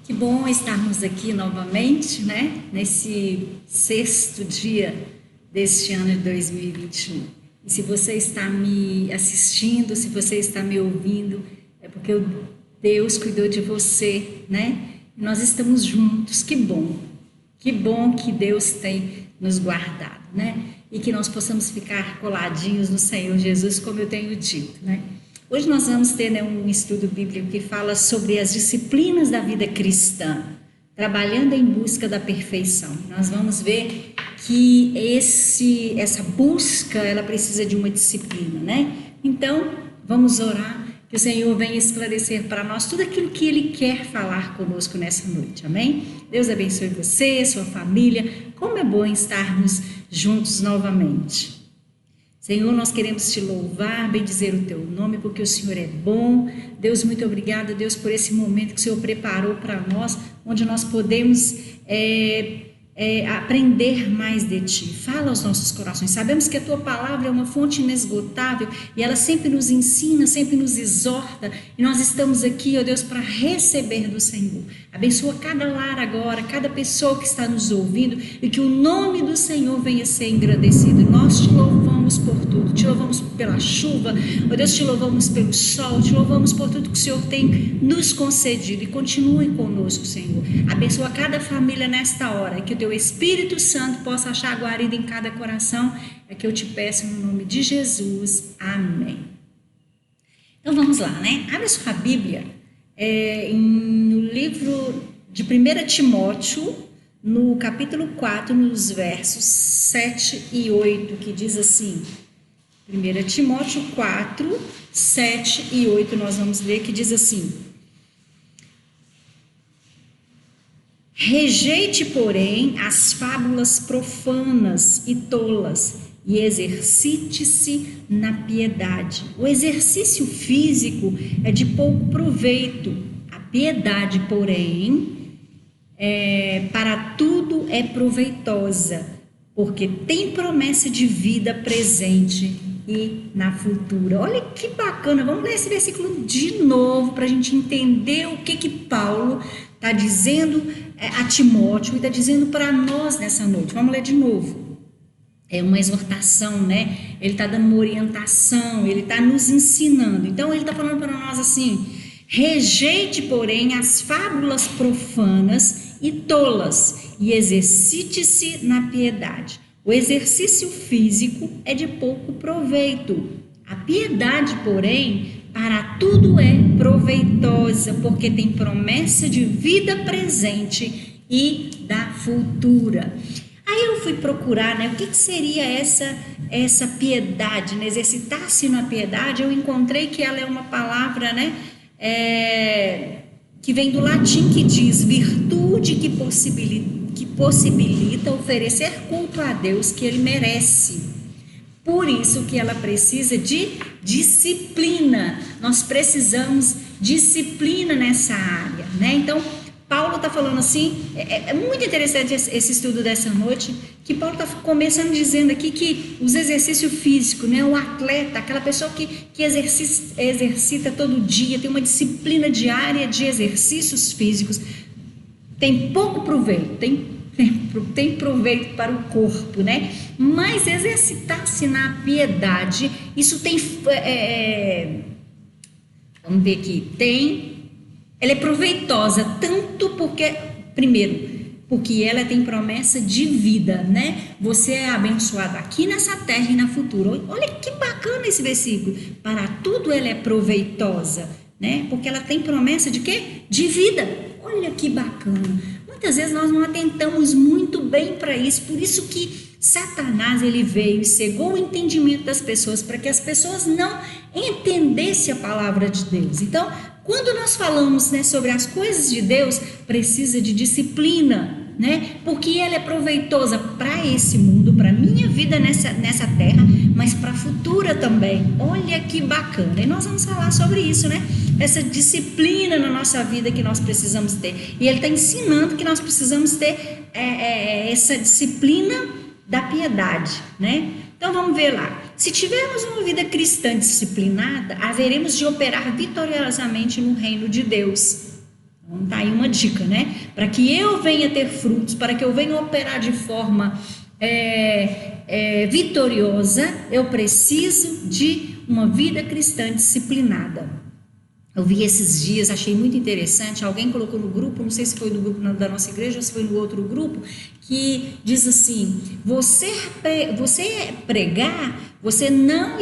Que bom estarmos aqui novamente, né? Nesse sexto dia deste ano de 2021. E se você está me assistindo, se você está me ouvindo, é porque Deus cuidou de você, né? E nós estamos juntos. Que bom que Deus tem nos guardado, né? E que nós possamos ficar coladinhos no Senhor Jesus, como eu tenho dito, né? Hoje nós vamos ter, né, um estudo bíblico que fala sobre as disciplinas da vida cristã, trabalhando em busca da perfeição. Nós vamos ver que essa busca, ela precisa de uma disciplina, né? Então, vamos orar, que o Senhor venha esclarecer para nós tudo aquilo que Ele quer falar conosco nessa noite, amém? Deus abençoe você, sua família. Como é bom estarmos juntos novamente. Senhor, nós queremos te louvar, bendizer o teu nome, porque o Senhor é bom. Deus, muito obrigada, Deus, por esse momento que o Senhor preparou para nós, onde nós podemos aprender mais de ti. Fala aos nossos corações. Sabemos que a tua palavra é uma fonte inesgotável e ela sempre nos ensina, sempre nos exorta, e nós estamos aqui, ó Deus, para receber do Senhor. Abençoa cada lar agora, cada pessoa que está nos ouvindo, e que o nome do Senhor venha ser engrandecido. Nós te louvamos por tudo, te louvamos pela chuva, ó Deus, te louvamos pelo sol, te louvamos por tudo que o Senhor tem nos concedido, e continue conosco, Senhor. Abençoa cada família nesta hora, que o teu Espírito Santo possa achar guarida em cada coração, é que eu te peço no nome de Jesus, amém. Então vamos lá, né? Abre sua Bíblia no livro de 1 Timóteo, no capítulo 4, nos versos 7 e 8, que diz assim, 1 Timóteo 4, 7 e 8, nós vamos ler, que diz assim: rejeite, porém, as fábulas profanas e tolas, e exercite-se na piedade. O exercício físico é de pouco proveito, a piedade, porém, para tudo é proveitosa, porque tem promessa de vida presente e na futura. Olha que bacana, vamos ler esse versículo de novo para a gente entender o que Paulo está dizendo a Timóteo e está dizendo para nós nessa noite. Vamos ler de novo. É uma exortação, né? Ele está dando uma orientação, ele está nos ensinando. Então ele está falando para nós assim: rejeite, porém, as fábulas profanas e tolas, e exercite-se na piedade. O exercício físico é de pouco proveito. A piedade, porém, para tudo é proveitosa, porque tem promessa de vida presente e da futura. Aí eu fui procurar, né, o que seria essa piedade, né? Exercitar-se na piedade. Eu encontrei que ela é uma palavra, né, que vem do latim, que diz virtude que possibilita oferecer culto a Deus que Ele merece. Por isso que ela precisa de disciplina. Nós precisamos disciplina nessa área, né? Então, Paulo está falando assim, é muito interessante esse estudo dessa noite, que Paulo está começando dizendo aqui que os exercícios físicos, né, o atleta, aquela pessoa que exercita todo dia, tem uma disciplina diária de exercícios físicos, tem pouco proveito, tem proveito para o corpo, né? Mas exercitar-se na piedade, isso tem, vamos ver aqui, ela é proveitosa, tanto porque, primeiro, porque ela tem promessa de vida, né? Você é abençoado aqui nessa terra e na futura. Olha que bacana esse versículo. Para tudo ela é proveitosa, né? Porque ela tem promessa de quê? De vida. Olha que bacana. Muitas vezes nós não atentamos muito bem para isso, por isso que Satanás, ele veio e cegou o entendimento das pessoas, para que as pessoas não entendessem a palavra de Deus. Então, quando nós falamos, né, sobre as coisas de Deus, precisa de disciplina, né? Porque ela é proveitosa para esse mundo, para a minha vida nessa terra, mas para a futura também. Olha que bacana. E nós vamos falar sobre isso, né? Essa disciplina na nossa vida que nós precisamos ter. E ele está ensinando que nós precisamos ter essa disciplina da piedade, né? Então vamos ver lá. Se tivermos uma vida cristã disciplinada, haveremos de operar vitoriosamente no reino de Deus. Então, tá aí uma dica, né? Para que eu venha ter frutos, para que eu venha operar de forma vitoriosa, eu preciso de uma vida cristã disciplinada. Eu vi esses dias, achei muito interessante, alguém colocou no grupo, não sei se foi do grupo da nossa igreja ou se foi no outro grupo, que diz assim, você pregar, você não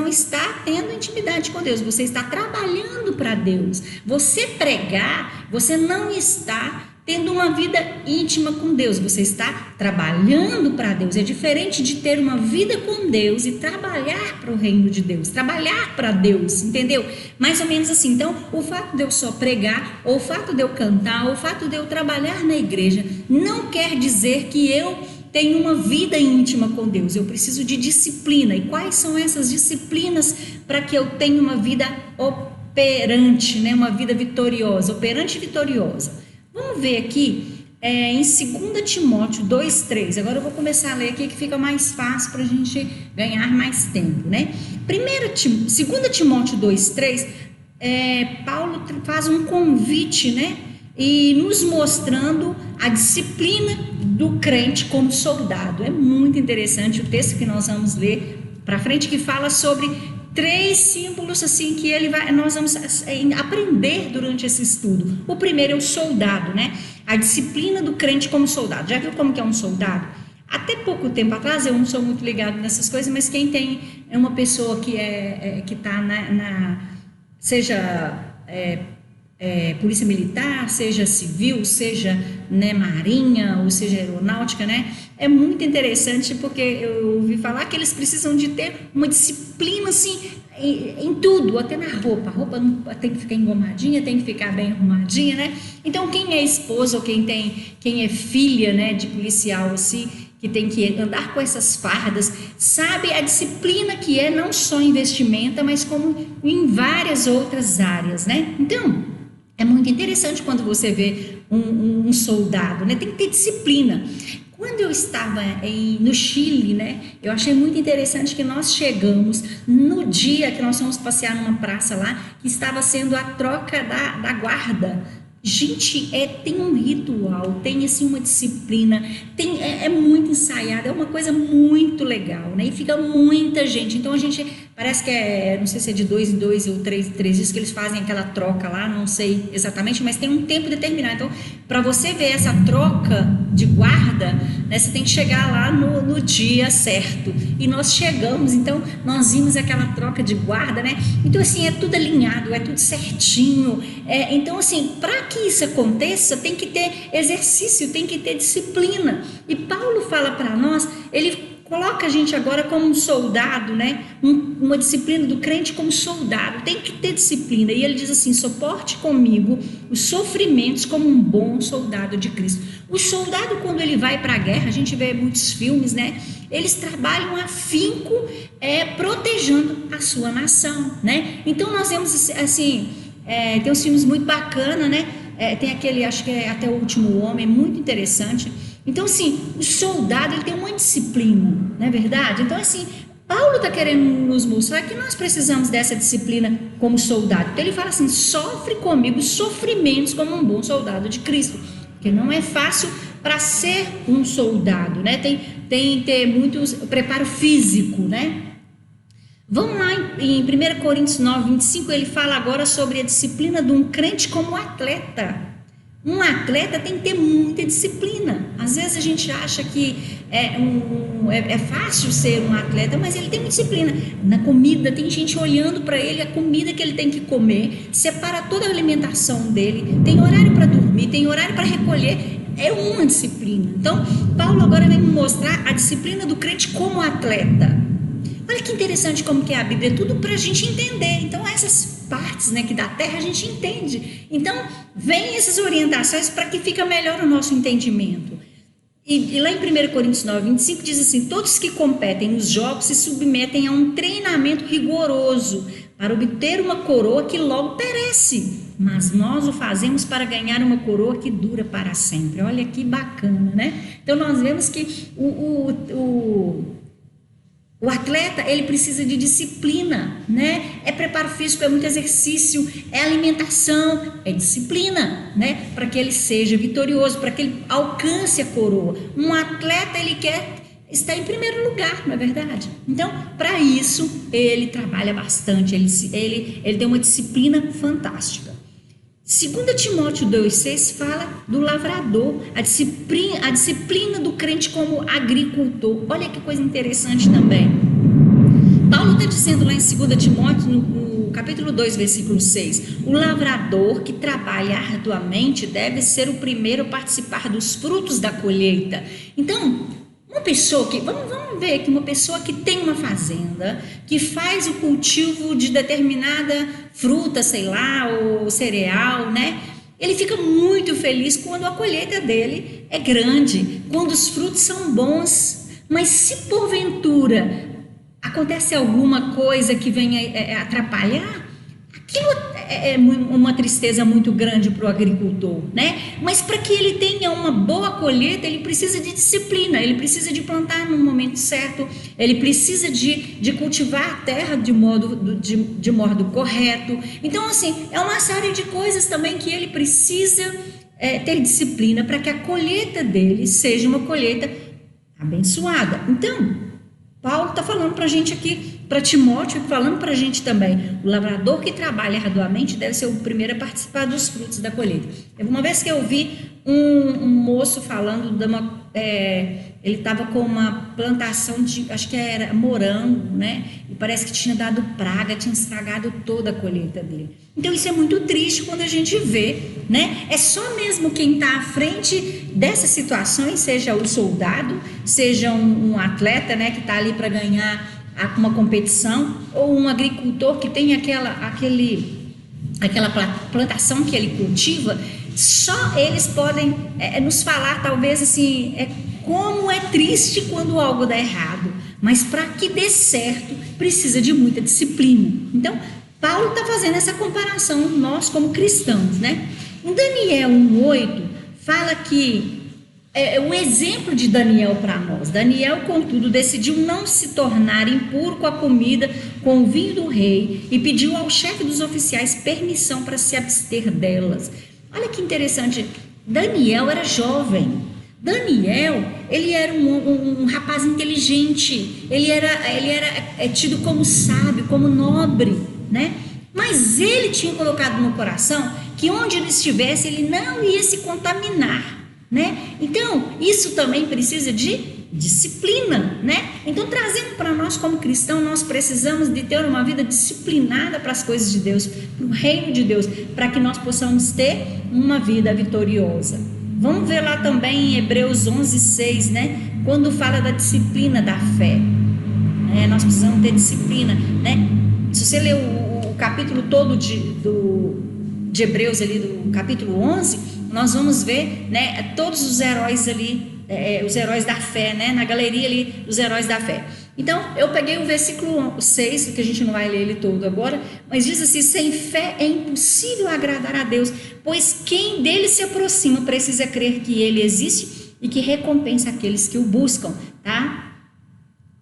está tendo intimidade com Deus, você está trabalhando para Deus. Você pregar, você não está tendo uma vida íntima com Deus, você está trabalhando para Deus. É diferente de ter uma vida com Deus e trabalhar para o reino de Deus, trabalhar para Deus, entendeu? Mais ou menos assim. Então, o fato de eu só pregar, ou o fato de eu cantar, ou o fato de eu trabalhar na igreja, não quer dizer que eu tenho uma vida íntima com Deus. Eu preciso de disciplina. E quais são essas disciplinas para que eu tenha uma vida operante, né? Uma vida vitoriosa, operante e vitoriosa? Vamos ver aqui em 2 Timóteo 2,3. Agora eu vou começar a ler aqui que fica mais fácil para a gente ganhar mais tempo, né? 2 Timóteo 2,3, Paulo faz um convite, né? E nos mostrando a disciplina do crente como soldado. É muito interessante o texto que nós vamos ler para frente, que fala sobre 3 símbolos assim que nós vamos aprender durante esse estudo. O primeiro é o soldado, né? A disciplina do crente como soldado. Já viu como que é um soldado? Até pouco tempo atrás, eu não sou muito ligado nessas coisas, mas quem tem é uma pessoa que está seja polícia militar, seja civil, seja, né, marinha, ou seja aeronáutica, né? É muito interessante porque eu ouvi falar que eles precisam de ter uma disciplina assim em tudo, até na roupa. A roupa não, tem que ficar engomadinha, tem que ficar bem arrumadinha, né? Então quem é esposa ou quem é filha, né, de policial assim, que tem que andar com essas fardas, sabe a disciplina que é não só em vestimenta, mas como em várias outras áreas, né? Então é muito interessante quando você vê um soldado, né? Tem que ter disciplina. Quando eu estava no Chile, né, eu achei muito interessante que nós chegamos no dia que nós fomos passear numa praça lá, que estava sendo a troca da guarda. Gente, tem um ritual, tem assim uma disciplina, é muito ensaiado, é uma coisa muito legal, né? E fica muita gente, então a gente parece que não sei se é de 2 em 2 ou 3 em 3 dias que eles fazem aquela troca lá, não sei exatamente, mas tem um tempo determinado. Então, para você ver essa troca de guarda, né, você tem que chegar lá no dia certo. E nós chegamos, então nós vimos aquela troca de guarda, né? Então assim, é tudo alinhado, é tudo certinho. Então assim, para que isso aconteça, tem que ter exercício, tem que ter disciplina. E Paulo fala para nós, ele coloca a gente agora como um soldado, né? Uma disciplina do crente como soldado, tem que ter disciplina. E ele diz assim: suporte comigo os sofrimentos como um bom soldado de Cristo. O soldado, quando ele vai para a guerra, a gente vê muitos filmes, né? Eles trabalham afinco, protegendo a sua nação, né? Então nós vemos assim, tem uns filmes muito bacanas, né? Tem aquele, acho que é Até o Último Homem, muito interessante. Então assim, o soldado, ele tem uma disciplina, não é verdade? Então assim, Paulo está querendo nos mostrar que nós precisamos dessa disciplina como soldado. Então ele fala assim: sofre comigo sofrimentos como um bom soldado de Cristo. Porque não é fácil para ser um soldado, né? Tem que ter muito preparo físico, né? Vamos lá em 1 Coríntios 9, 25, ele fala agora sobre a disciplina de um crente como atleta. Um atleta tem que ter muita disciplina. Às vezes a gente acha que é fácil ser um atleta, mas ele tem muita disciplina. Na comida, tem gente olhando para ele, a comida que ele tem que comer, separa toda a alimentação dele, tem horário para dormir, tem horário para recolher, é uma disciplina. Então, Paulo agora vem mostrar a disciplina do crente como atleta. Olha que interessante como que é a Bíblia, é tudo para a gente entender. Então essas partes, né, que da terra a gente entende. Então vem essas orientações para que fica melhor o nosso entendimento. E lá em 1 Coríntios 9, 25 diz assim: todos que competem nos jogos se submetem a um treinamento rigoroso para obter uma coroa que logo perece, mas nós o fazemos para ganhar uma coroa que dura para sempre. Olha que bacana, né? Então nós vemos que o O atleta, ele precisa de disciplina, né? É preparo físico, é muito exercício, é alimentação, é disciplina, né? Para que ele seja vitorioso, para que ele alcance a coroa. Um atleta, ele quer estar em primeiro lugar, não é verdade? Então, para isso, ele trabalha bastante, ele tem uma disciplina fantástica. 2 Timóteo 2,6 fala do lavrador, a disciplina do crente como agricultor. Olha que coisa interessante também. Paulo está dizendo lá em 2 Timóteo, no capítulo 2, versículo 6, o lavrador que trabalha arduamente deve ser o primeiro a participar dos frutos da colheita. Então, uma pessoa que, vamos ver que uma pessoa que tem uma fazenda, que faz o cultivo de determinada fruta, sei lá, ou cereal, né? Ele fica muito feliz quando a colheita dele é grande, quando os frutos são bons. Mas se porventura acontece alguma coisa que venha atrapalhar, aquilo é uma tristeza muito grande para o agricultor, né? Mas para que ele tenha uma boa colheita, ele precisa de disciplina, ele precisa de plantar no momento certo, ele precisa de cultivar a terra de modo correto. Então, assim, é uma série de coisas também que ele precisa ter disciplina para que a colheita dele seja uma colheita abençoada. Então, Paulo está falando para a gente aqui, para Timóteo, falando para a gente também, o lavrador que trabalha arduamente deve ser o primeiro a participar dos frutos da colheita. Uma vez que eu vi um moço falando ele estava com uma plantação de, acho que era morango, né? E parece que tinha dado praga, tinha estragado toda a colheita dele. Então isso é muito triste quando a gente vê, né? É só mesmo quem está à frente dessas situações, seja o soldado, seja um atleta, né, que está ali para ganhar uma competição, ou um agricultor que tem aquela plantação que ele cultiva. Só eles podem nos falar, talvez assim, como é triste quando algo dá errado, mas para que dê certo precisa de muita disciplina. Então Paulo está fazendo essa comparação, nós como cristãos, né? Em Daniel 1,8 fala que o exemplo de Daniel para nós. Daniel, contudo, decidiu não se tornar impuro com a comida, com o vinho do rei, e pediu ao chefe dos oficiais permissão para se abster delas. Olha que interessante, Daniel era jovem. Daniel, ele era um rapaz inteligente, ele era tido como sábio, como nobre, né? Mas ele tinha colocado no coração que onde ele estivesse, ele não ia se contaminar, né? Então, isso também precisa de disciplina, né? Então, trazendo para nós como cristão, nós precisamos de ter uma vida disciplinada para as coisas de Deus, para o reino de Deus, para que nós possamos ter uma vida vitoriosa. Vamos ver lá também em Hebreus 11:6, né? Quando fala da disciplina da fé, né? Nós precisamos ter disciplina, né? Se você ler o capítulo todo de Hebreus ali, do capítulo 11, nós vamos ver, né, todos os heróis ali, os heróis da fé, né, na galeria ali dos heróis da fé. Então, eu peguei o versículo 6, que a gente não vai ler ele todo agora, mas diz assim: sem fé é impossível agradar a Deus, pois quem dele se aproxima precisa crer que ele existe e que recompensa aqueles que o buscam, tá?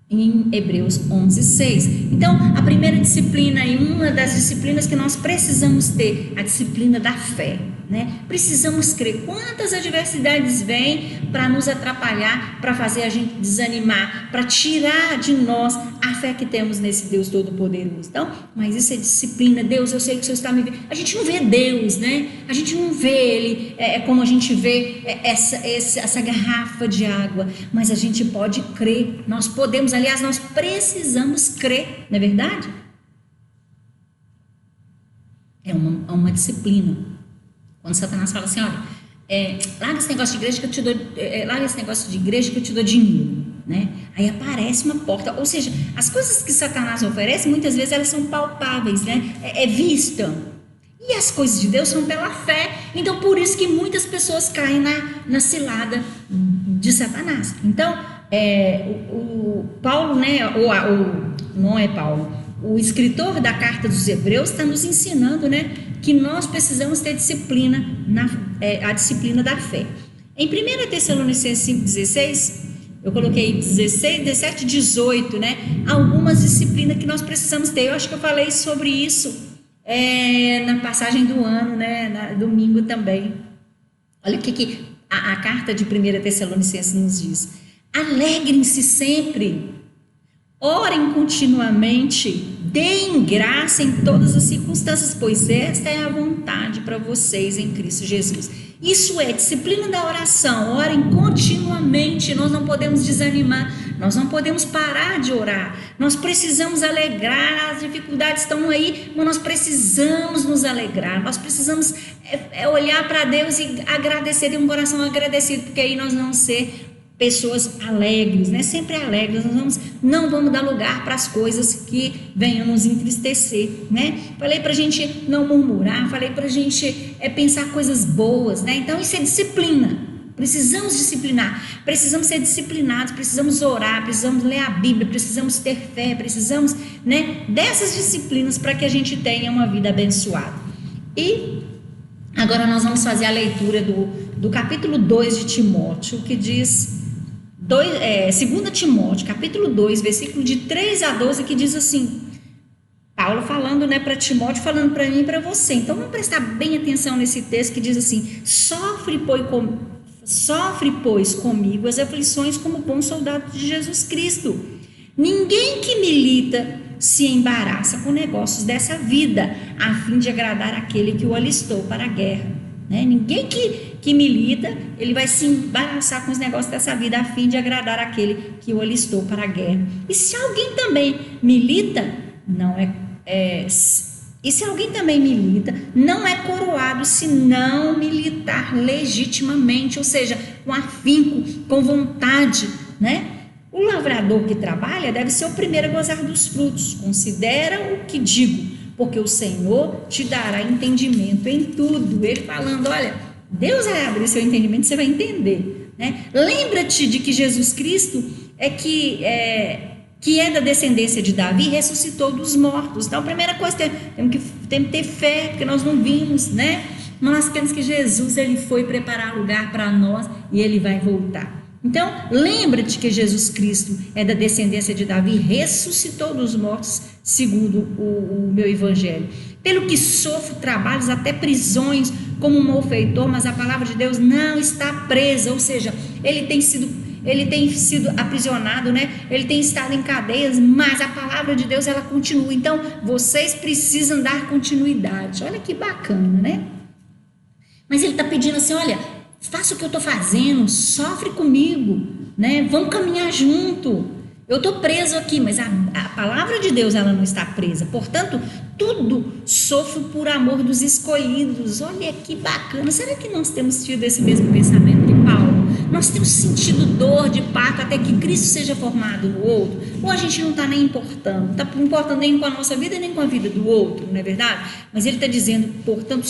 Em Hebreus 11:6. Então, a primeira disciplina e uma das disciplinas que nós precisamos ter, a disciplina da fé, né? Precisamos crer. Quantas adversidades vêm para nos atrapalhar, para fazer a gente desanimar, para tirar de nós a fé que temos nesse Deus Todo-Poderoso. Então, mas isso é disciplina. Deus, eu sei que o Senhor está me vendo. A gente não vê Deus, né? A gente não vê Ele como a gente vê essa garrafa de água, mas a gente pode crer. Nós podemos, aliás, nós precisamos crer, não é verdade? É uma disciplina. Quando Satanás fala assim: olha, larga esse negócio de igreja que eu te dou, larga esse negócio de igreja que eu te dou dinheiro, né? Aí aparece uma porta, ou seja, as coisas que Satanás oferece, muitas vezes elas são palpáveis, né? É vista. E as coisas de Deus são pela fé. Então, por isso que muitas pessoas caem na cilada de Satanás. Então, o Paulo, né? Não é Paulo. O escritor da carta dos Hebreus está nos ensinando, né, que nós precisamos ter disciplina, a disciplina da fé. Em 1 Tessalonicenses 5,16, eu coloquei 16, 17, 18, né? Algumas disciplinas que nós precisamos ter. Eu acho que eu falei sobre isso na passagem do ano, né? Domingo também. Olha o que a carta de 1 Tessalonicenses nos diz. Alegrem-se sempre, orem continuamente, deem graça em todas as circunstâncias, pois esta é a vontade para vocês em Cristo Jesus. Isso é disciplina da oração. Orem continuamente, nós não podemos desanimar, nós não podemos parar de orar, nós precisamos alegrar. As dificuldades estão aí, mas nós precisamos nos alegrar, nós precisamos olhar para Deus e agradecer, ter um coração agradecido, porque aí nós vamos ser pessoas alegres, né? Sempre alegres. Nós não vamos dar lugar para as coisas que venham nos entristecer, né? Falei para a gente não murmurar, falei para a gente pensar coisas boas, né? Então isso é disciplina. Precisamos disciplinar, precisamos ser disciplinados, precisamos orar, precisamos ler a Bíblia, precisamos ter fé, precisamos, né, dessas disciplinas para que a gente tenha uma vida abençoada. E agora nós vamos fazer a leitura do capítulo 2 de Timóteo, que diz 2 Timóteo, capítulo 2, versículo de 3 a 12, que diz assim, Paulo falando, né, para Timóteo, falando para mim e para você. Então vamos prestar bem atenção nesse texto que diz assim: sofre, pois, comigo as aflições como bom soldado de Jesus Cristo. Ninguém que milita se embaraça com negócios dessa vida, a fim de agradar aquele que o alistou para a guerra. Né? Ninguém que milita, ele vai se embaraçar com os negócios dessa vida, a fim de agradar aquele que o alistou para a guerra. E se alguém também milita, não é coroado se não militar legitimamente, ou seja, com afinco, com vontade, né? O lavrador que trabalha deve ser o primeiro a gozar dos frutos. Considera o que digo, porque o Senhor te dará entendimento em tudo. Ele falando, olha, Deus vai abrir seu entendimento, você vai entender, né? Lembra-te de que Jesus Cristo que é da descendência de Davi, ressuscitou dos mortos. Então, a primeira coisa, temos que ter fé, porque nós não vimos, né? Nós temos que Jesus, ele foi preparar lugar para nós e ele vai voltar. Então, lembra-te que Jesus Cristo é da descendência de Davi, ressuscitou dos mortos, segundo o meu evangelho. Pelo que sofro trabalhos, até prisões, como um malfeitor, mas a palavra de Deus não está presa, ou seja, ele tem sido aprisionado, né? Ele tem estado em cadeias, mas a palavra de Deus, ela continua. Então, vocês precisam dar continuidade. Olha que bacana, né? Mas ele está pedindo assim, olha, faça o que eu estou fazendo, sofre comigo, né? Vamos caminhar junto. Eu estou preso aqui, mas a palavra de Deus, ela não está presa. Portanto, tudo sofro por amor dos escolhidos. Olha que bacana. Será que nós temos tido esse mesmo pensamento de Paulo? Nós temos sentido dor de parto até que Cristo seja formado no outro? Ou a gente não está nem importando? Não está importando nem com a nossa vida, nem com a vida do outro, não é verdade? Mas ele está dizendo, portanto,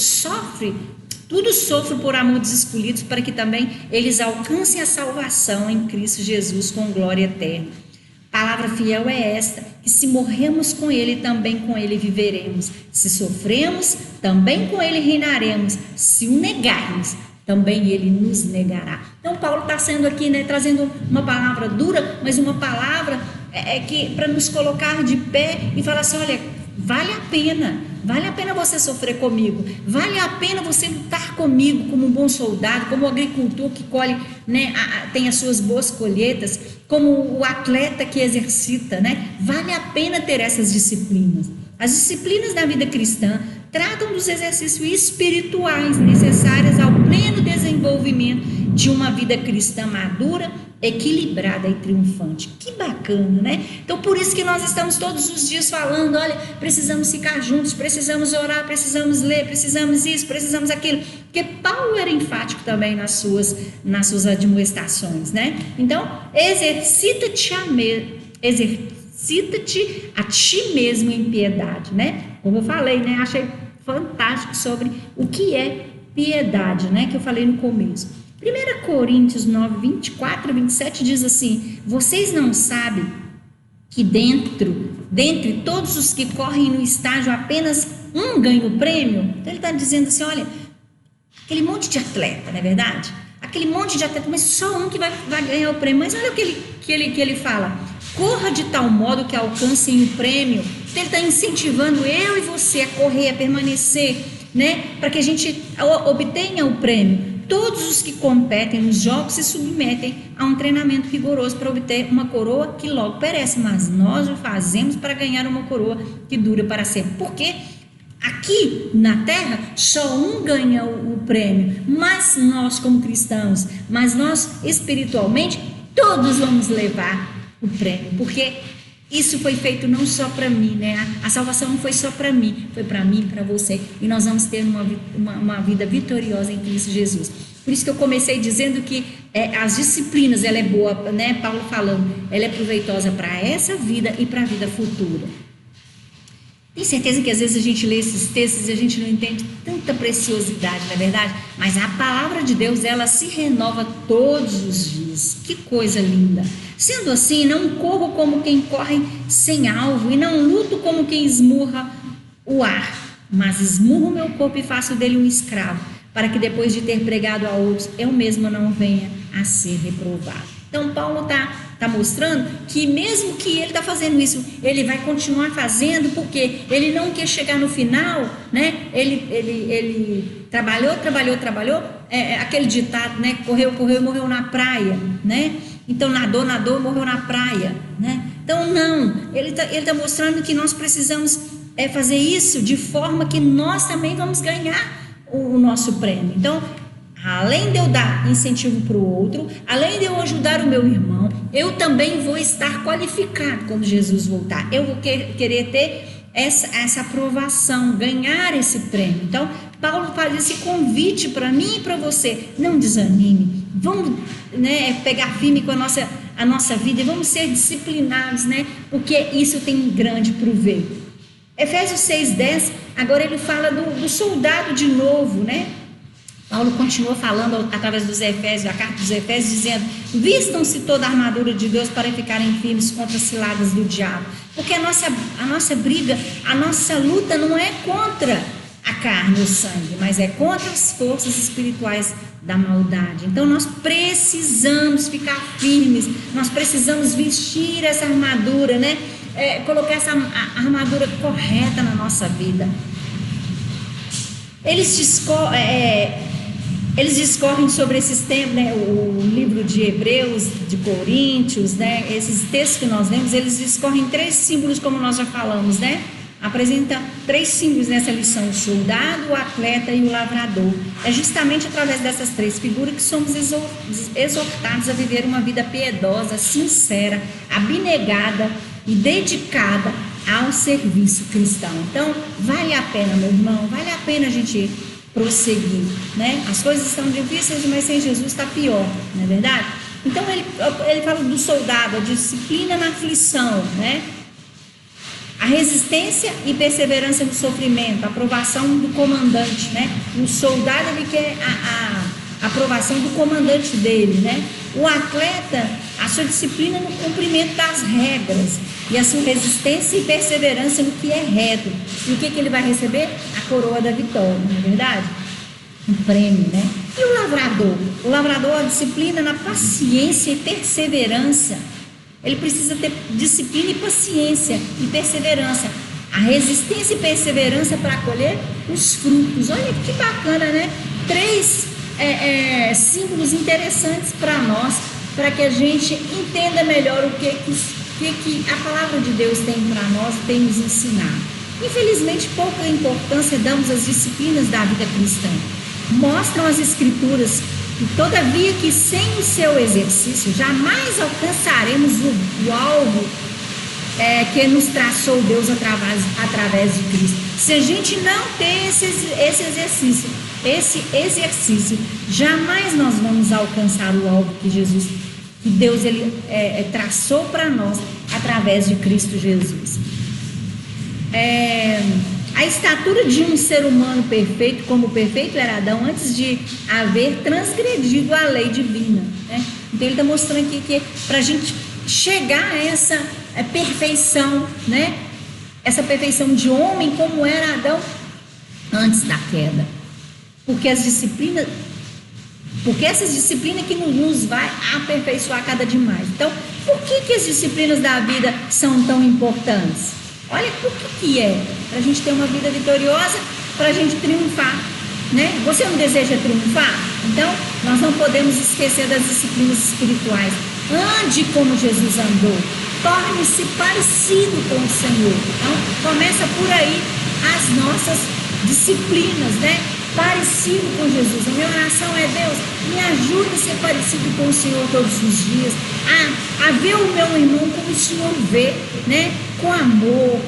tudo sofro por amor dos escolhidos, para que também eles alcancem a salvação em Cristo Jesus com glória eterna. Palavra fiel é esta, que se morremos com ele, também com ele viveremos. Se sofremos, também com ele reinaremos. Se o negarmos, também ele nos negará. Então Paulo está sendo aqui, né, trazendo uma palavra dura, mas uma palavra que para nos colocar de pé e falar assim, olha, vale a pena você sofrer comigo, vale a pena você lutar comigo como um bom soldado, como o agricultor que colhe, né, tem as suas boas colheitas, como o atleta que exercita, né? Vale a pena ter essas disciplinas. As disciplinas da vida cristã tratam dos exercícios espirituais necessários ao pleno desenvolvimento de uma vida cristã madura, equilibrada e triunfante. Que bacana, né? Então, por isso que nós estamos todos os dias falando, olha, precisamos ficar juntos, precisamos orar, precisamos ler, precisamos isso, precisamos aquilo, porque Paulo era enfático também nas suas admoestações, né? Então, exercita-te a ti mesmo em piedade, né? Como eu falei, né? Achei fantástico sobre o que é piedade, né? Que eu falei no começo. 1 Coríntios 9, 24 a 27 diz assim, vocês não sabem que dentre todos os que correm no estágio apenas um ganha o prêmio? Então ele está dizendo assim, olha, aquele monte de atleta, não é verdade? aquele monte de atleta, mas só um que vai ganhar o prêmio. Mas olha o que ele fala: corra de tal modo que alcancem o prêmio. Então ele está incentivando eu e você a correr, a permanecer, né, para que a gente obtenha o prêmio. Todos os que competem nos jogos se submetem a um treinamento rigoroso para obter uma coroa que logo perece, mas nós o fazemos para ganhar uma coroa que dura para sempre. Porque aqui na terra só um ganha o prêmio, mas nós como cristãos, mas nós espiritualmente, todos vamos levar o prêmio, porque isso foi feito não só para mim, né? A salvação não foi só para mim, foi para mim, para você. E nós vamos ter uma vida vitoriosa em Cristo Jesus. Por isso que eu comecei dizendo que as disciplinas, ela é boa, né? Paulo falando, ela é proveitosa para essa vida e para a vida futura. Tem certeza que às vezes a gente lê esses textos e a gente não entende tanta preciosidade, não é verdade? Mas a palavra de Deus, ela se renova todos os dias. Que coisa linda! Sendo assim, não corro como quem corre sem alvo e não luto como quem esmurra o ar, mas esmurro meu corpo e faço dele um escravo, para que depois de ter pregado a outros, eu mesmo não venha a ser reprovado. Então Paulo está mostrando que mesmo que ele está fazendo isso, ele vai continuar fazendo, porque ele não quer chegar no final, né? Ele trabalhou, aquele ditado, né? Correu e morreu na praia, né? Então nadou e morreu na praia, né? Então não, ele tá mostrando que nós precisamos fazer isso de forma que nós também vamos ganhar o nosso prêmio. Então, além de eu dar incentivo para o outro, além de eu ajudar o meu irmão, eu também vou estar qualificado quando Jesus voltar. Eu vou querer ter essa aprovação, ganhar esse prêmio. Então, Paulo faz esse convite para mim e para você: não desanime, vamos, né, pegar firme com a nossa vida e vamos ser disciplinados, né, porque isso tem grande proveito. Efésios 6:10, agora ele fala do soldado de novo, né? Paulo continua falando através dos Efésios, a carta dos Efésios, dizendo: vistam-se toda a armadura de Deus para ficarem firmes contra as ciladas do diabo. Porque a nossa briga, a nossa luta não é contra a carne ou o sangue, mas é contra as forças espirituais da maldade. Então nós precisamos ficar firmes, nós precisamos vestir essa armadura, né? Colocar essa armadura correta na nossa vida. Eles discorrem sobre esses temas, né? O livro de Hebreus, de Coríntios, né? Esses textos que nós lemos, eles discorrem 3 símbolos, como nós já falamos, né? Apresenta 3 símbolos nessa lição: o soldado, o atleta e o lavrador. É justamente através dessas 3 figuras que somos exortados a viver uma vida piedosa, sincera, abnegada e dedicada ao serviço cristão. Então, vale a pena, meu irmão, vale a pena a gente prosseguir, né? As coisas estão difíceis, mas sem Jesus está pior, não é verdade? Então ele fala do soldado, a disciplina na aflição, né? A resistência e perseverança no sofrimento, a aprovação do comandante, né? O soldado, ele quer a aprovação do comandante dele, né? O atleta, a sua disciplina no cumprimento das regras e a sua resistência e perseverança no que é reto. E o que ele vai receber? A coroa da vitória, não é verdade? Um prêmio, né? E o lavrador? O lavrador, a disciplina na paciência e perseverança. Ele precisa ter disciplina e paciência e perseverança. A resistência e perseverança para colher os frutos. Olha que bacana, né? 3 símbolos interessantes para nós, para que a gente entenda melhor o que a palavra de Deus tem para nós, tem nos ensinado. Infelizmente, pouca importância damos às disciplinas da vida cristã. Mostram as Escrituras que, todavia, que sem o seu exercício jamais alcançaremos o alvo que nos traçou Deus através de Cristo. Se a gente não tem esse exercício, jamais nós vamos alcançar o alvo que Deus traçou para nós através de Cristo Jesus. A estatura de um ser humano perfeito, como o perfeito era Adão, antes de haver transgredido a lei divina, né? Então ele está mostrando aqui que para a gente chegar a essa perfeição, né? Essa perfeição de homem como era Adão antes da queda. Porque as disciplinas Porque essas disciplinas que nos vai aperfeiçoar cada dia mais. Então, por que as disciplinas da vida são tão importantes? Olha, por que é? Para a gente ter uma vida vitoriosa, para a gente triunfar, né? Você não deseja triunfar? Então, nós não podemos esquecer das disciplinas espirituais. Ande como Jesus andou. Torne-se parecido com o Senhor. Então, começa por aí as nossas disciplinas, né? Parecido com Jesus. A minha oração é: Deus, me ajude a ser parecido com o Senhor todos os dias, a ver o meu irmão como o Senhor vê, né? Com amor,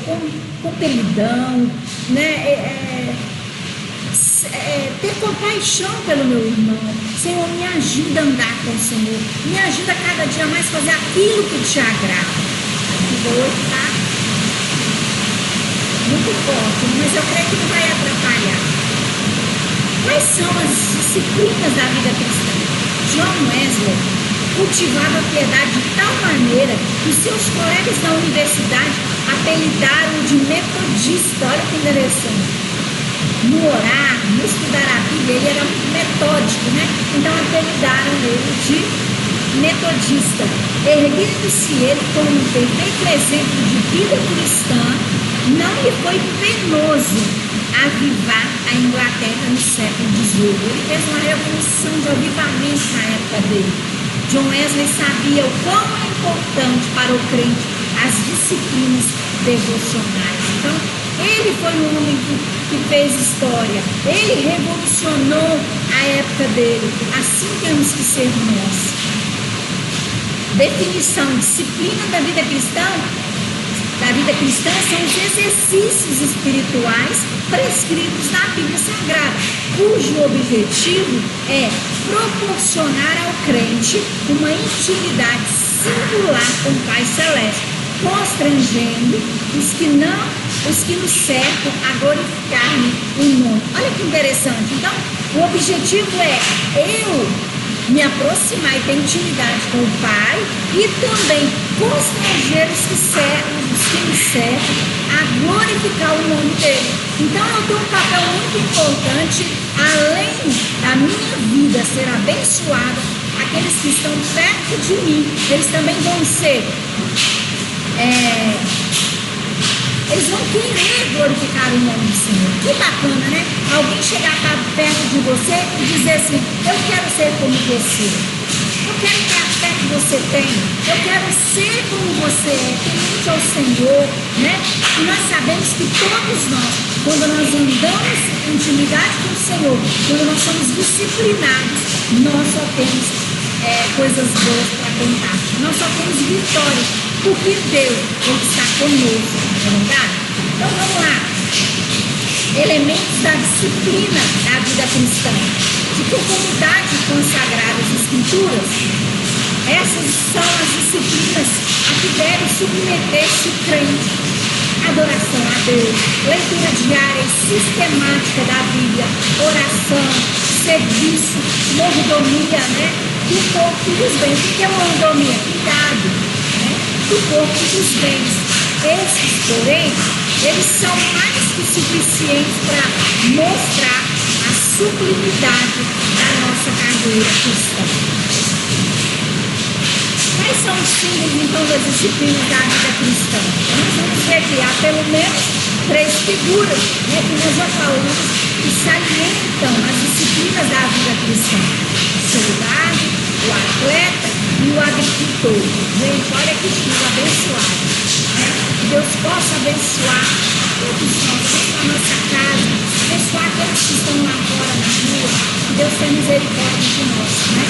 com perdão, né? Ter compaixão pelo meu irmão. Senhor, me ajuda a andar com o Senhor, me ajuda a cada dia mais fazer aquilo que te agrada. Aqui vou, tá? Muito forte, mas eu creio que não vai atrapalhar. Quais são as disciplinas da vida cristã? John Wesley cultivava a piedade de tal maneira que seus colegas da universidade apelidaram de metodista. Olha que interessante. No orar, no estudar a Bíblia, ele era muito metódico, né? Então apelidaram ele de metodista. Erguendo-se ele como um perfeito exemplo de vida cristã, não lhe foi penoso avivar a Inglaterra no século XVIII. Ele fez uma revolução de avivamento na época dele. John Wesley sabia o quão é importante para o crente as disciplinas devocionais. Então, ele foi um homem que fez história. Ele revolucionou a época dele. Assim temos que ser nós. Definição: disciplina da vida cristã são os exercícios espirituais prescritos na Bíblia Sagrada, cujo objetivo é proporcionar ao crente uma intimidade singular com o Pai Celeste, constrangendo os que nos cercam a glorificar-lhe o nome. Olha que interessante. Então, o objetivo é eu me aproximar e ter intimidade com o Pai e também constranger os que me cercam a glorificar o nome dele. Então eu tenho um papel muito importante, além da minha vida ser abençoada, aqueles que estão perto de mim, eles também vão ser eles vão querer glorificar o nome do Senhor. Que bacana, né? Alguém chegar perto de você e dizer assim: eu quero ser como você, eu quero ter a fé que você tem, eu quero ser como você é, temente ao Senhor, né? E nós sabemos que todos nós, quando nós andamos em intimidade com o Senhor, quando nós somos disciplinados, nós só temos coisas boas para contar, nós só temos vitórias, porque Deus, Ele está conosco, não é verdade? Então vamos lá. Elementos da disciplina da vida cristã, de conformidade com as Sagradas Escrituras. Essas são as disciplinas a que deve submeter-se o crente: adoração a Deus, leitura diária e sistemática da Bíblia, oração, serviço, mordomia, né? Do corpo e dos bens. O que é mordomia? Cuidado, né? Do corpo e dos bens. Esses, porém, eles são mais que suficientes para mostrar a sublimidade da nossa carreira cristã. Quais são os símbolos, então, das disciplinas da vida cristã? Então, nós vamos ver que há pelo menos 3 figuras, né, que nós já falamos, que salientam as disciplinas da vida cristã: o soldado, o atleta e o agricultor. Gente, olha que filho abençoado, né? Que Deus possa abençoar todos nós, abençoar a nossa casa, abençoar aqueles que estão lá fora na rua. Que Deus tenha misericórdia de nós, né?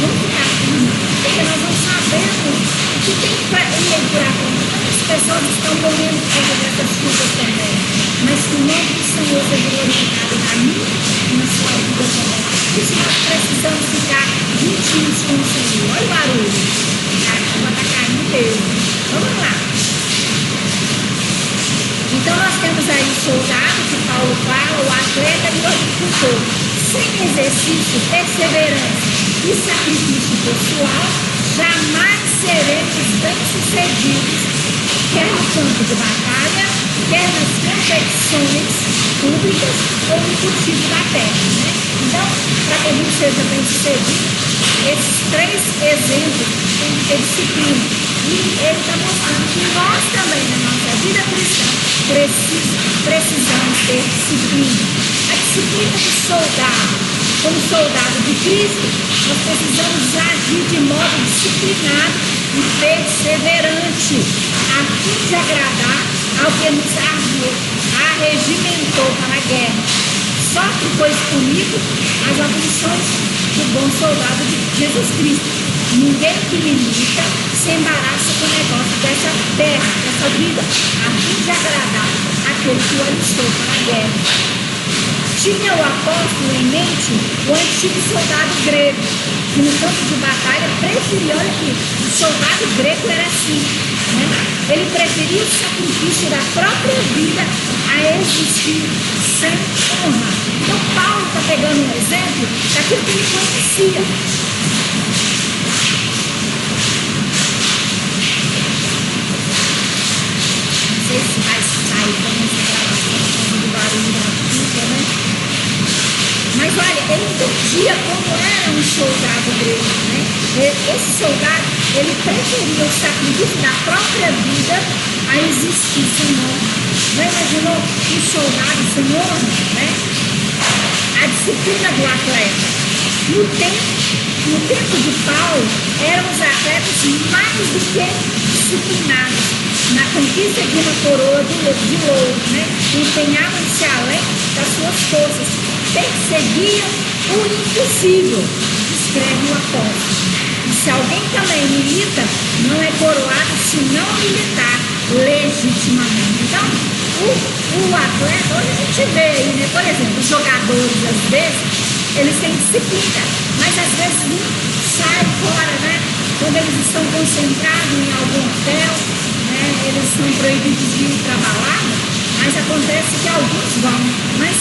Vamos ficar firmes, porque nós não sabemos o que tem para ir por aqui. Tantas pessoas estão morrendo por causa dessas chuvas também. Mas que o nome do Senhor seja glorificado na minha e na sua vida também. Por isso nós precisamos ficar juntinhos com o Senhor. Olha o barulho. A chuva está caindo mesmo. Vamos lá. Então nós temos aí o soldado, que Paulo fala, o atleta e o agricultor. Sem exercício, perseverança e sacrifício pessoal, jamais seremos bem-sucedidos, quer no campo de batalha, quer nas competições públicas ou no cultivo da terra, né? Então, para que a gente seja bem sucedido, esses três exemplos têm que ter disciplina. E ele está mostrando que nós também, na nossa vida cristã, precisamos ter disciplina. A disciplina do soldado. Como soldado de Cristo, nós precisamos agir de modo disciplinado e perseverante, a fim de agradar ao que nos arregimentou para a guerra. Sofre, pois, comigo as aflições do bom soldado de Jesus Cristo. Ninguém que milita se embaraça com o negócio dessa terra, dessa vida, a fim de agradar aquele que o alistou para a guerra. Tinha o apóstolo em mente o antigo soldado grego, que no campo de batalha preferia, olha aqui, o soldado grego era assim, né? Ele preferia o sacrifício da própria vida a existir sem honra. Então Paulo está pegando um exemplo daquilo que ele conhecia. Não sei se vai sair para essa gravação do barulho da fita, né? Mas olha, ele entendia como era um soldado grego, né? Esse soldado, ele preferia o sacrifício da própria vida a existir sem honra. Já imaginou um soldado sem honra, né? A disciplina do atleta. No tempo de Paulo, eram os atletas mais do que disciplinados na conquista de uma coroa de ouro, né? Empenhavam-se além das suas forças, perseguiam o impossível, escreve o apóstolo. E se alguém também milita, não é coroado se não militar legitimamente. Então, o atleta, hoje a gente vê aí, né? Por exemplo, os jogadores, às vezes, eles têm disciplina, mas às vezes não saem fora, né? Quando eles estão concentrados em algum hotel, né? Eles são proibidos de ir para balada, mas acontece que alguns vão. Mas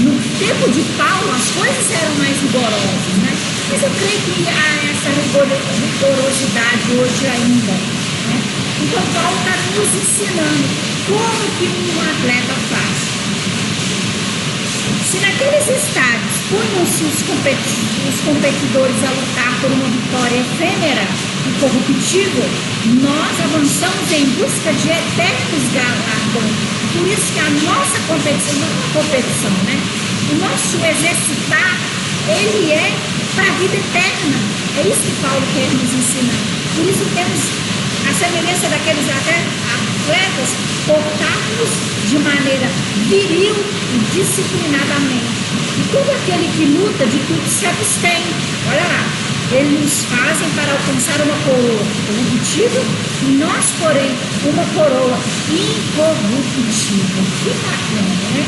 no tempo de Paulo, as coisas eram mais rigorosas, né? Mas eu creio que há essa rigorosidade hoje ainda, né? Então Paulo está nos ensinando como que um atleta faz. Se naqueles estádios punham-se os competidores a lutar por uma vitória efêmera e corruptível, nós avançamos em busca de eternos galardões. Por isso que a nossa competição não é uma competição, né? O nosso exercitar, ele é para a vida eterna. É isso que Paulo quer nos ensinar. Por isso temos a semelhança daqueles atletas, portarmos de maneira viril e disciplinadamente. E todo aquele que luta de tudo se abstém. Olha lá, eles nos fazem para alcançar uma coroa corruptível e nós, porém, uma coroa incorruptível. Que bacana, né?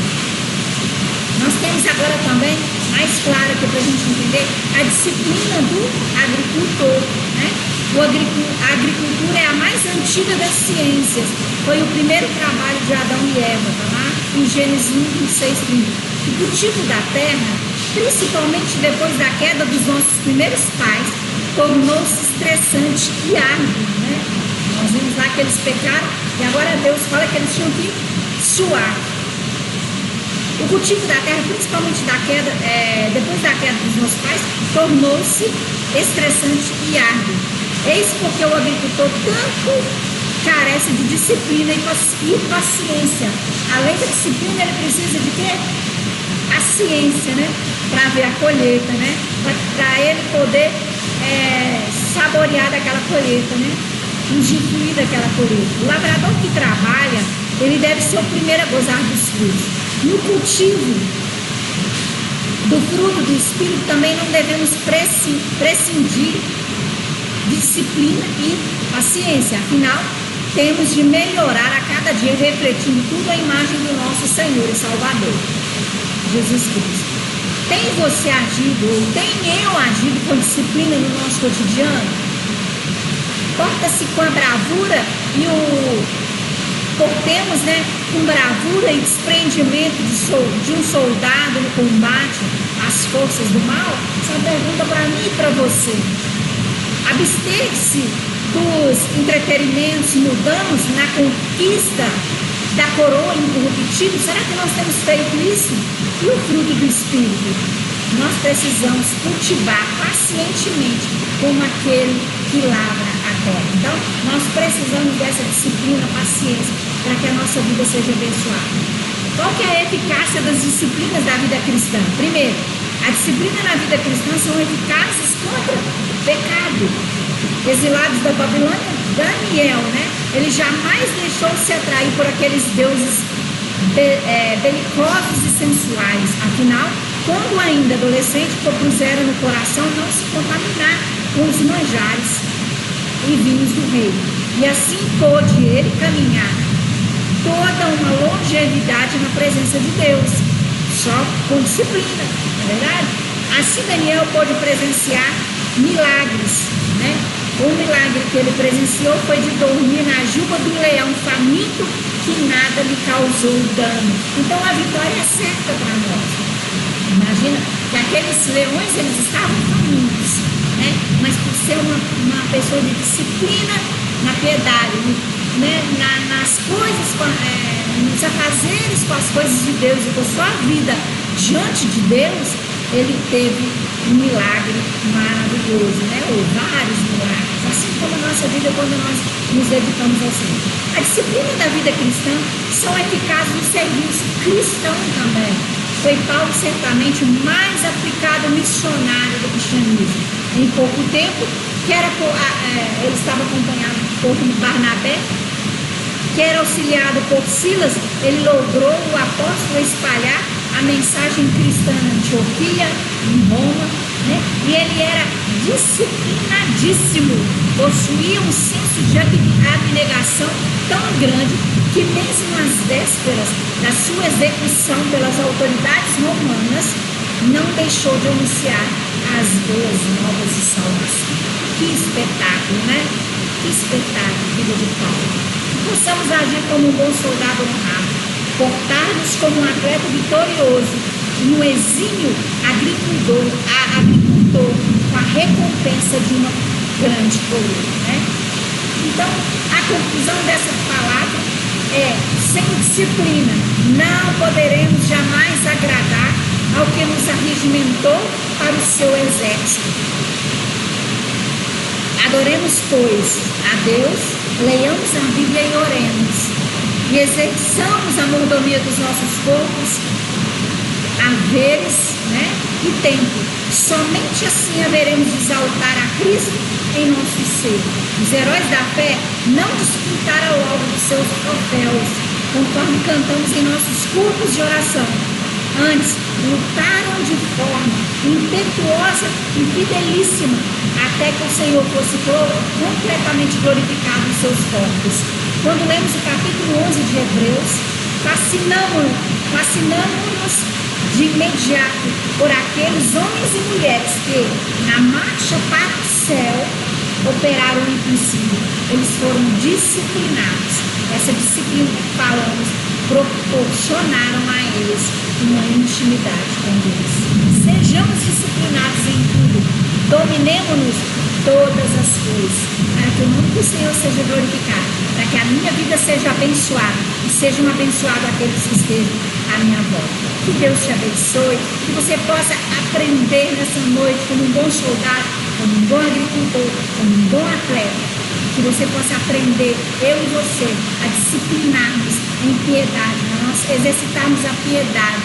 Nós temos agora também, mais claro aqui para a gente entender, a disciplina do agricultor, né? A agricultura é a mais antiga das ciências. Foi o primeiro trabalho de Adão e Eva, tá lá? Em Gênesis 1, 26, 30. O cultivo da terra, principalmente depois da queda dos nossos primeiros pais, tornou-se estressante e árduo, né? Nós vimos lá que eles pecaram e agora Deus fala que eles tinham que suar. O cultivo da terra, principalmente depois da queda dos nossos pais, tornou-se estressante e árduo. Eis porque o agricultor tanto carece de disciplina e paciência. Além da disciplina, ele precisa de quê? A ciência, né? Para ver a colheita, né? Para ele poder saborear daquela colheita, né? Usufruir daquela colheita. O lavrador que trabalha, ele deve ser o primeiro a gozar dos frutos. No cultivo do fruto do Espírito também não devemos prescindir de disciplina e paciência. Afinal, temos de melhorar a cada dia, refletindo tudo a imagem do nosso Senhor e Salvador, Jesus Cristo. Tem você agido, ou tem eu agido com disciplina no nosso cotidiano? Porta-se com a bravura portemos, né, com bravura e desprendimento de um soldado no combate às forças do mal? Essa é uma pergunta para mim e para você. Abster-se dos entretenimentos mundanos na conquista da coroa incorruptível? Será que nós temos feito isso? E o fruto do Espírito? Nós precisamos cultivar pacientemente como aquele que lavra a terra. Então, nós precisamos dessa disciplina, paciência, para que a nossa vida seja abençoada. Qual que é a eficácia das disciplinas da vida cristã? Primeiro, a disciplina na vida cristã são eficazes contra o pecado. Exilados da Babilônia, Daniel, ele jamais deixou se atrair por aqueles deuses belicosos e sensuais. Afinal, quando ainda adolescente, propuseram no coração não se contaminar com os manjares e vinhos do rei. E assim pôde ele caminhar toda uma longevidade na presença de Deus, só com disciplina, não é verdade? Assim Daniel pôde presenciar milagres, O milagre que ele presenciou foi de dormir na juba do leão faminto que nada lhe causou dano. Então a vitória é certa para nós. Imagina que aqueles leões, eles estavam famintos, mas por ser uma pessoa de disciplina, na piedade, nas coisas, nos afazeres com as coisas de Deus e com a sua vida diante de Deus, ele teve um milagre maravilhoso, ou vários milagres, assim como a nossa vida quando nós nos dedicamos ao Senhor. A disciplina da vida cristã são eficazes no serviço cristão também. Foi Paulo certamente o mais aplicado missionário do cristianismo. Em pouco tempo, ele estava acompanhado por Barnabé, que era auxiliado por Silas, ele logrou o apóstolo espalhar a mensagem cristã na Antioquia, em Roma, e ele era disciplinadíssimo, possuía um senso de abnegação tão grande que mesmo às vésperas da sua execução pelas autoridades romanas, não deixou de anunciar as boas novas de salvação. Que espetáculo, Que espetáculo, vida de Paulo. Possamos agir como um bom soldado honrado, portar-nos como um atleta vitorioso e um exímio agricultor com a recompensa de uma grande coroa, Então, a conclusão dessa palavra é: sem disciplina não poderemos jamais agradar ao que nos arregimentou para o seu exército. Adoremos, pois, a Deus, leiamos a Bíblia e oremos, e exerçamos a mordomia dos nossos corpos, haveres, e tempo. Somente assim haveremos de exaltar a Cristo em nosso ser. Os heróis da fé não disputaram ao alvo dos seus troféus, conforme cantamos em nossos cultos de oração. Antes, lutaram de forma impetuosa e fidelíssima, até que o Senhor fosse completamente glorificado em seus corpos. Quando lemos o capítulo 11 de Hebreus, fascinamos-nos de imediato por aqueles homens e mulheres que, na marcha para o céu, operaram em princípio. Eles foram disciplinados. Essa disciplina que falamos proporcionaram a eles uma intimidade com Deus. Sejamos disciplinados em tudo. Dominemos-nos todas as coisas, para que o nome do Senhor seja glorificado, para que a minha vida seja abençoada e sejam abençoados aqueles que estejam à minha volta. Que Deus te abençoe, que você possa aprender nessa noite como um bom soldado, como um bom agricultor, como um bom atleta, que você possa aprender, eu e você, a disciplinarmos em piedade, nós exercitarmos a piedade,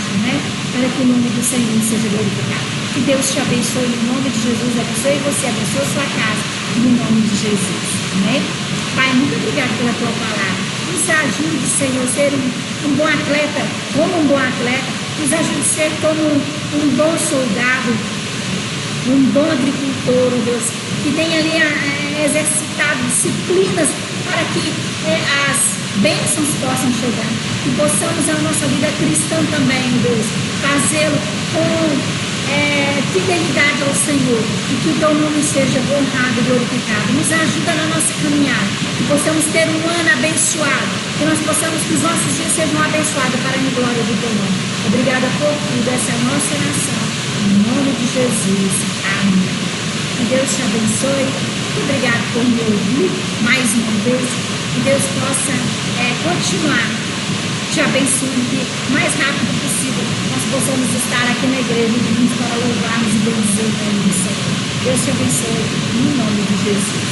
para que o nome do Senhor seja glorificado. Que Deus te abençoe, em nome de Jesus, abençoe você, abençoe a sua casa, no nome de Jesus. Amém? Pai, muito obrigado pela tua palavra. Nos ajude, Senhor, a ser um bom atleta, como um bom atleta. Nos ajude a ser como um bom soldado, um bom agricultor, oh Deus, que tenha ali exercitado disciplinas para que as bênçãos possam chegar. Que possamos a nossa vida cristã também, oh Deus, fazê-lo com fidelidade ao Senhor, e que o teu nome seja honrado e glorificado. Nos ajuda na nossa caminhada, que possamos ter um ano abençoado, que nós possamos, que os nossos dias sejam abençoados para a glória do teu nome. Obrigada por tudo, essa é a nossa oração, em nome de Jesus, amém. Que Deus te abençoe. Muito obrigado por me ouvir mais uma vez, que Deus possa continuar te abençoe, que o mais rápido possível nós possamos estar aqui na igreja juntos para louvarmos e bendizer o nome do Senhor. Deus te abençoe, no nome de Jesus.